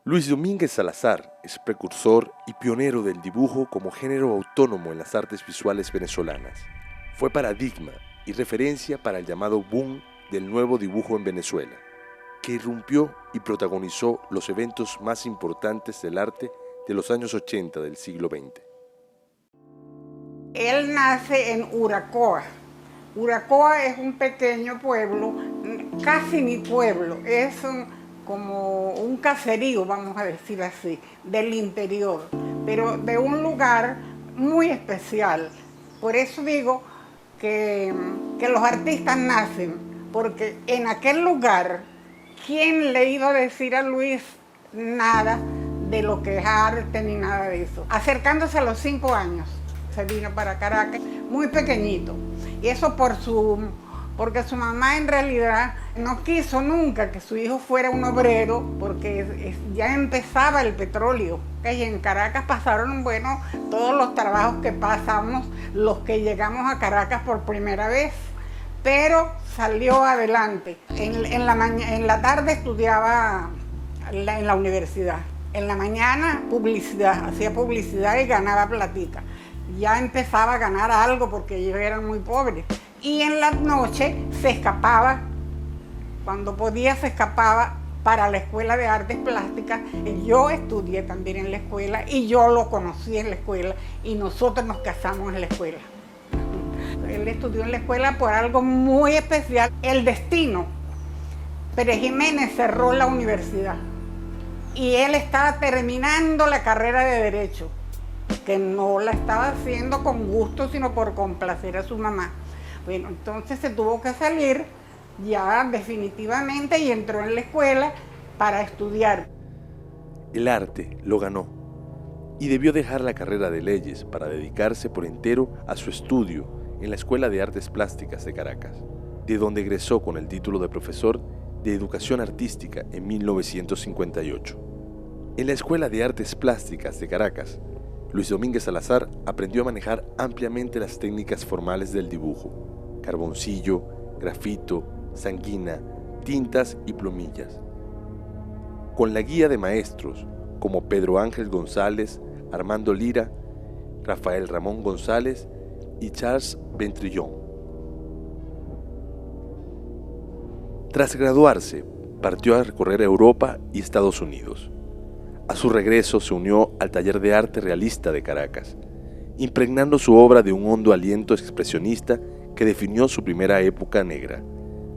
Luis Domínguez Salazar es precursor y pionero del dibujo como género autónomo en las artes visuales venezolanas. Fue paradigma y referencia para el llamado boom del nuevo dibujo en Venezuela, que irrumpió y protagonizó los eventos más importantes del arte de los años 80 del siglo XX. Él nace en Uracoa. Uracoa es un pequeño pueblo, casi ni pueblo, es como un caserío, vamos a decir así, del interior, pero de un lugar muy especial. Por eso digo que los artistas nacen, porque en aquel lugar, ¿quién le iba a decir a Luis nada de lo que es arte ni nada de eso? Acercándose a los 5 años, se vino para Caracas, muy pequeñito. Y eso porque su mamá en realidad no quiso nunca que su hijo fuera un obrero, porque ya empezaba el petróleo. Y en Caracas pasaron, todos los trabajos que pasamos, los que llegamos a Caracas por primera vez. Pero salió adelante. En la tarde estudiaba en la universidad. En la mañana publicidad, hacía publicidad y ganaba platica. Ya empezaba a ganar algo porque ellos eran muy pobres. Y en la noche se escapaba, cuando podía se escapaba para la Escuela de Artes Plásticas. Yo estudié también en la escuela y yo lo conocí en la escuela y nosotros nos casamos en la escuela. Él estudió en la escuela por algo muy especial, el destino. Pérez Jiménez cerró la universidad y él estaba terminando la carrera de Derecho, que no la estaba haciendo con gusto, sino por complacer a su mamá. Bueno, entonces se tuvo que salir ya definitivamente y entró en la escuela para estudiar. El arte lo ganó y debió dejar la carrera de leyes para dedicarse por entero a su estudio en la Escuela de Artes Plásticas de Caracas, de donde egresó con el título de profesor de Educación Artística en 1958. En la Escuela de Artes Plásticas de Caracas, Luis Domínguez Salazar aprendió a manejar ampliamente las técnicas formales del dibujo: carboncillo, grafito, sanguina, tintas y plumillas. Con la guía de maestros como Pedro Ángel González, Armando Lira, Rafael Ramón González y Charles Ventrillon. Tras graduarse, partió a recorrer Europa y Estados Unidos. A su regreso se unió al Taller de Arte Realista de Caracas, impregnando su obra de un hondo aliento expresionista que definió su primera época negra,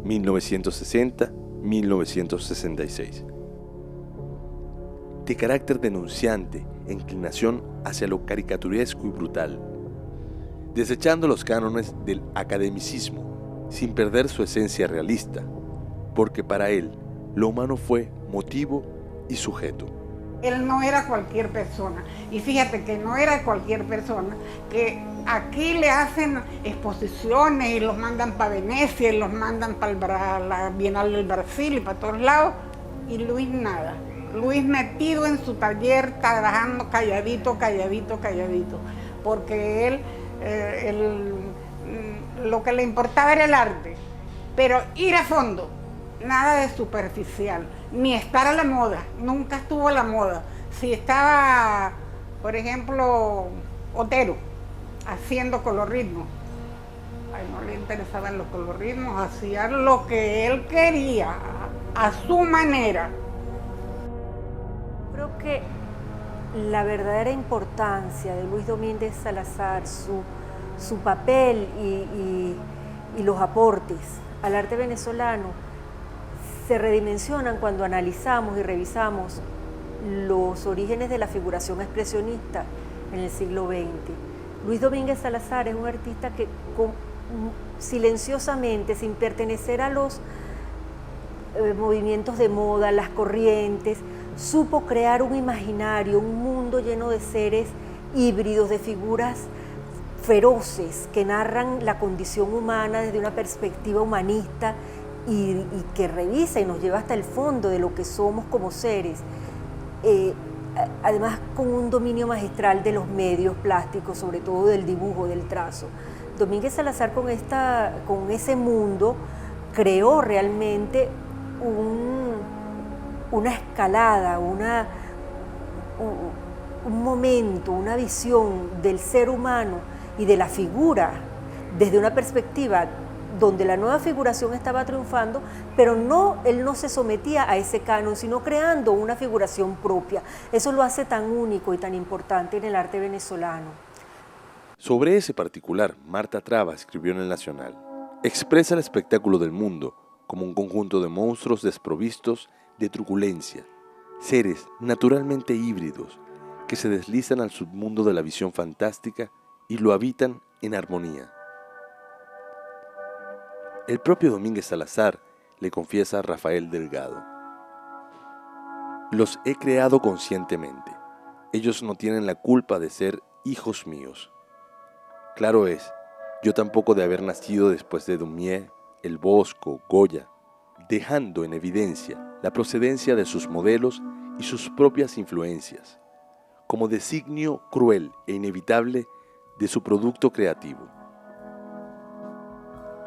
1960-1966. De carácter denunciante e inclinación hacia lo caricaturesco y brutal, desechando los cánones del academicismo sin perder su esencia realista, porque para él lo humano fue motivo y sujeto. Él no era cualquier persona, y fíjate que no era cualquier persona, que aquí le hacen exposiciones y los mandan para Venecia y los mandan para la Bienal del Brasil y para todos lados, y Luis nada. Luis metido en su taller, trabajando calladito, porque él lo que le importaba era el arte, pero ir a fondo, nada de superficial, ni estar a la moda, nunca estuvo a la moda. Si estaba, por ejemplo, Otero haciendo colorismo, no le interesaban los colorismos, hacía lo que él quería, a su manera. Creo que la verdadera importancia de Luis Domínguez Salazar, su papel y los aportes al arte venezolano se redimensionan cuando analizamos y revisamos los orígenes de la figuración expresionista en el siglo XX. Luis Domínguez Salazar es un artista que silenciosamente, sin pertenecer a los movimientos de moda, las corrientes, supo crear un imaginario, un mundo lleno de seres híbridos, de figuras feroces que narran la condición humana desde una perspectiva humanista y que revisa y nos lleva hasta el fondo de lo que somos como seres. Además con un dominio magistral de los medios plásticos, sobre todo del dibujo, del trazo. Domínguez Salazar con ese mundo creó realmente una escalada, un momento, una visión del ser humano y de la figura desde una perspectiva donde la nueva figuración estaba triunfando, pero él no se sometía a ese canon, sino creando una figuración propia. Eso lo hace tan único y tan importante en el arte venezolano. Sobre ese particular, Marta Traba escribió en El Nacional: expresa el espectáculo del mundo como un conjunto de monstruos desprovistos de truculencia, seres naturalmente híbridos que se deslizan al submundo de la visión fantástica y lo habitan en armonía. El propio Domínguez Salazar le confiesa a Rafael Delgado: los he creado conscientemente. Ellos no tienen la culpa de ser hijos míos. Claro es, yo tampoco de haber nacido después de Daumier, El Bosco, Goya, dejando en evidencia la procedencia de sus modelos y sus propias influencias, como designio cruel e inevitable de su producto creativo.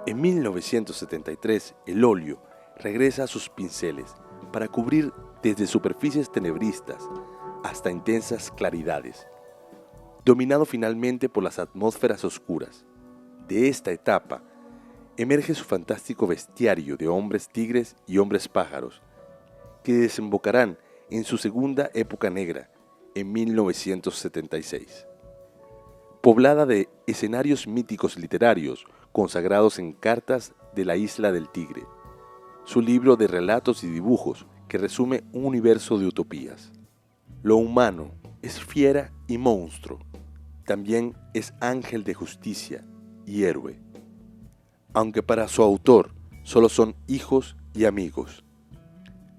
En 1973, el óleo regresa a sus pinceles para cubrir desde superficies tenebristas hasta intensas claridades, dominado finalmente por las atmósferas oscuras. De esta etapa emerge su fantástico bestiario de hombres tigres y hombres pájaros, que desembocarán en su segunda época negra, en 1976. Poblada de escenarios míticos literarios consagrados en Cartas de la Isla del Tigre, su libro de relatos y dibujos que resume un universo de utopías. Lo humano es fiera y monstruo, también es ángel de justicia y héroe, aunque para su autor solo son hijos y amigos.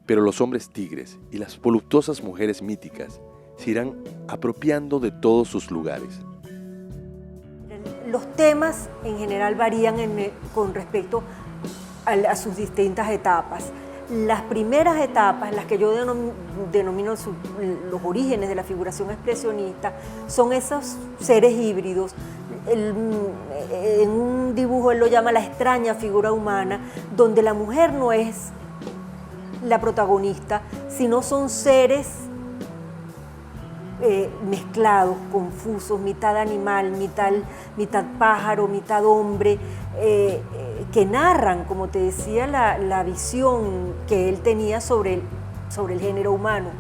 Pero los hombres tigres y las voluptuosas mujeres míticas se irán apropiando de todos sus lugares. Los temas en general varían con respecto a sus distintas etapas. Las primeras etapas, las que yo denomino los orígenes de la figuración expresionista, son esos seres híbridos. En un dibujo él lo llama la extraña figura humana, donde la mujer no es la protagonista, sino son seres mezclados, confusos, mitad animal, mitad pájaro, mitad hombre, que narran, como te decía, la visión que él tenía sobre el género humano.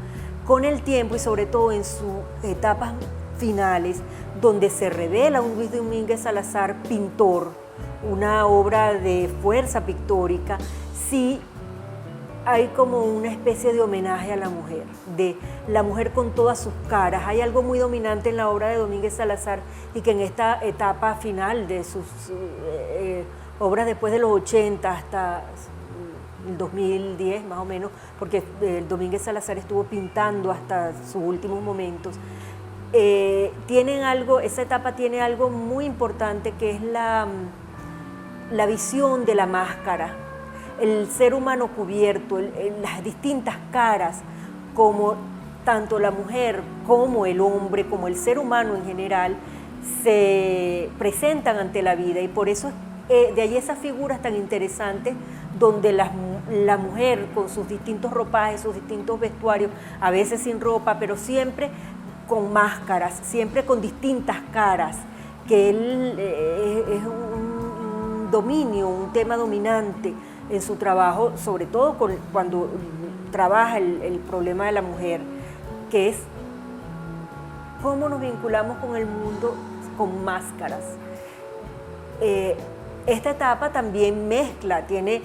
Con el tiempo y sobre todo en sus etapas finales, donde se revela un Luis Domínguez Salazar pintor, una obra de fuerza pictórica, sí hay como una especie de homenaje a la mujer, de la mujer con todas sus caras. Hay algo muy dominante en la obra de Domínguez Salazar y que en esta etapa final de sus obras después de los 80 hasta el 2010 más o menos, porque Domínguez Salazar estuvo pintando hasta sus últimos momentos, esa etapa tiene algo muy importante que es la visión de la máscara, el ser humano cubierto, las distintas caras, como tanto la mujer como el hombre, como el ser humano en general, se presentan ante la vida, y por eso de ahí esas figuras tan interesantes donde la mujer con sus distintos ropajes, sus distintos vestuarios, a veces sin ropa, pero siempre con máscaras, siempre con distintas caras, que él es un dominio, un tema dominante en su trabajo, sobre todo cuando trabaja el problema de la mujer, que es cómo nos vinculamos con el mundo con máscaras. Esta etapa también mezcla, tiene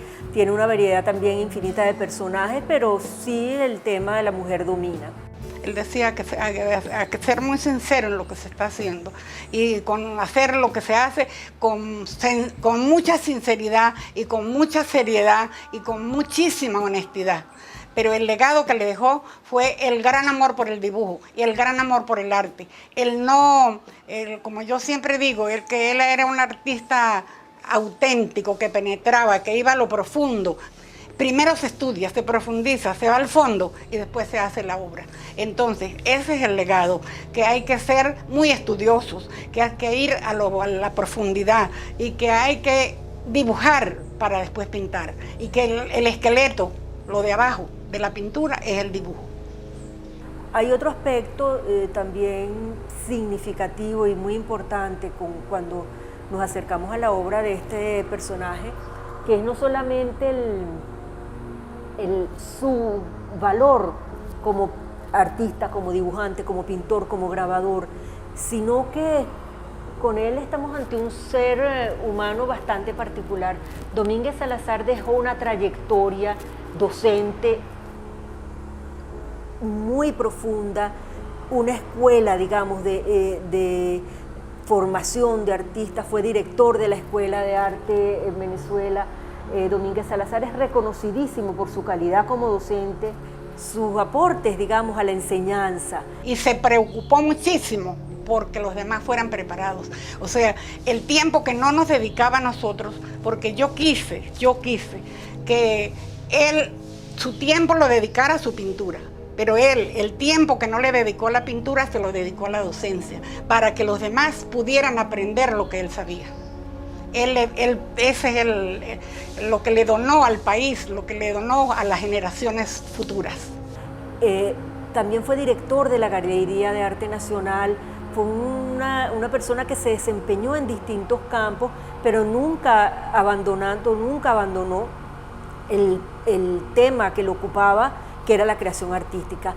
una variedad también infinita de personajes, pero sí el tema de la mujer domina. Él decía que hay que ser muy sincero en lo que se está haciendo y con hacer lo que se hace con mucha sinceridad y con mucha seriedad y con muchísima honestidad. Pero el legado que le dejó fue el gran amor por el dibujo y el gran amor por el arte. Como yo siempre digo, que él era un artista auténtico, que penetraba, que iba a lo profundo. Primero se estudia, se profundiza, se va al fondo y después se hace la obra. Entonces, ese es el legado, que hay que ser muy estudiosos, que hay que ir a la profundidad y que hay que dibujar para después pintar. Y que el esqueleto lo de abajo de la pintura es el dibujo. Hay otro aspecto también significativo y muy importante cuando nos acercamos a la obra de este personaje, que es no solamente su valor como artista, como dibujante, como pintor, como grabador, sino que con él estamos ante un ser humano bastante particular. Domínguez Salazar dejó una trayectoria docente muy profunda, una escuela, digamos, de formación de artistas, fue director de la Escuela de Arte en Venezuela. Domínguez Salazar es reconocidísimo por su calidad como docente, sus aportes, digamos, a la enseñanza. Y se preocupó muchísimo porque los demás fueran preparados. O sea, el tiempo que no nos dedicaba a nosotros, porque yo quise que él su tiempo lo dedicara a su pintura, pero él, el tiempo que no le dedicó a la pintura, se lo dedicó a la docencia, para que los demás pudieran aprender lo que él sabía. Ese es lo que le donó al país, lo que le donó a las generaciones futuras. También fue director de la Galería de Arte Nacional, fue una persona que se desempeñó en distintos campos, pero nunca abandonó el tema que lo ocupaba, que era la creación artística.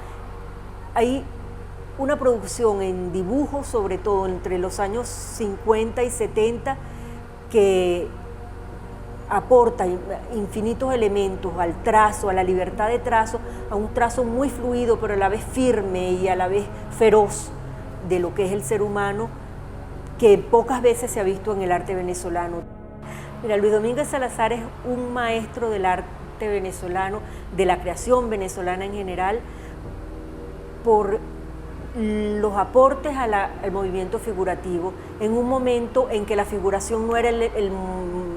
Hay una producción en dibujo, sobre todo entre los años 50 y 70, que aporta infinitos elementos al trazo, a la libertad de trazo, a un trazo muy fluido, pero a la vez firme y a la vez feroz de lo que es el ser humano, que pocas veces se ha visto en el arte venezolano. Mira, Luis Domínguez Salazar es un maestro del arte venezolano, de la creación venezolana en general, por los aportes al movimiento figurativo, en un momento en que la figuración no era el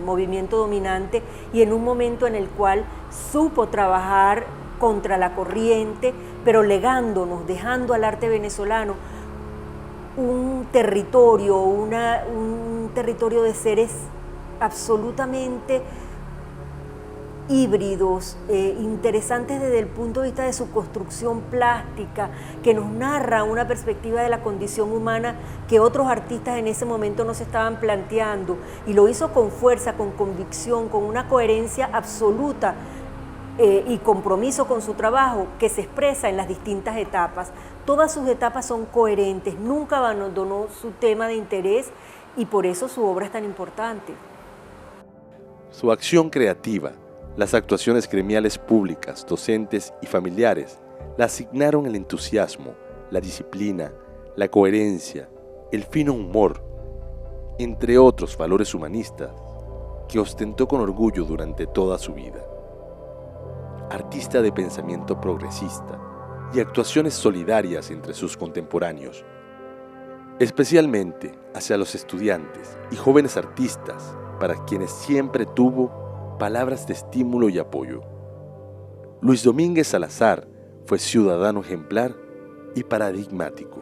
movimiento dominante y en un momento en el cual supo trabajar contra la corriente, pero legándonos, dejando al arte venezolano un territorio de seres absolutamente híbridos, interesantes desde el punto de vista de su construcción plástica, que nos narra una perspectiva de la condición humana que otros artistas en ese momento no se estaban planteando, y lo hizo con fuerza, con convicción, con una coherencia absoluta y compromiso con su trabajo que se expresa en las distintas etapas. Todas sus etapas son coherentes, nunca abandonó su tema de interés y por eso su obra es tan importante. Su acción creativa, las actuaciones gremiales públicas, docentes y familiares le asignaron el entusiasmo, la disciplina, la coherencia, el fino humor, entre otros valores humanistas que ostentó con orgullo durante toda su vida. Artista de pensamiento progresista y actuaciones solidarias entre sus contemporáneos, especialmente hacia los estudiantes y jóvenes artistas, para quienes siempre tuvo palabras de estímulo y apoyo. Luis Domínguez Salazar fue ciudadano ejemplar y paradigmático.